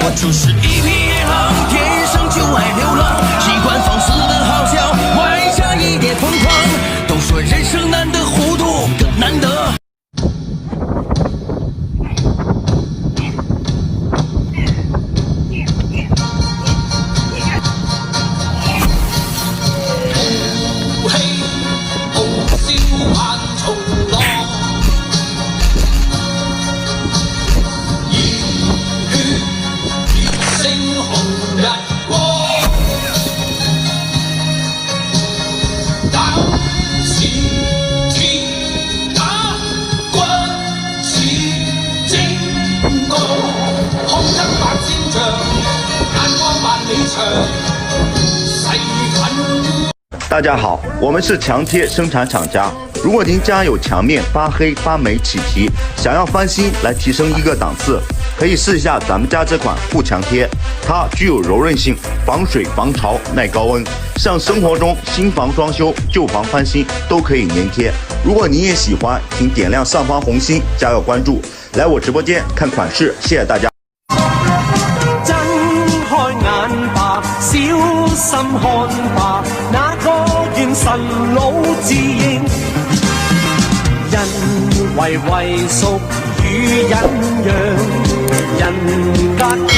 我就是一匹野狼，天生就爱流浪，习惯放肆的好笑，外加一点疯狂。都说人生难得糊涂更难得。大家好，我们是墙贴生产厂家。如果您家有墙面发黑、发霉、起皮，想要翻新来提升一个档次，可以试一下咱们家这款护墙贴。它具有柔韧性，防水、防潮、耐高温，像生活中新房装修、旧房翻新都可以粘贴。如果您也喜欢，请点亮上方红心，加个关注，来我直播间看款式。谢谢大家。睜開眼吧，小心看吧，那個元神老自認，人為屬與忍讓，人格。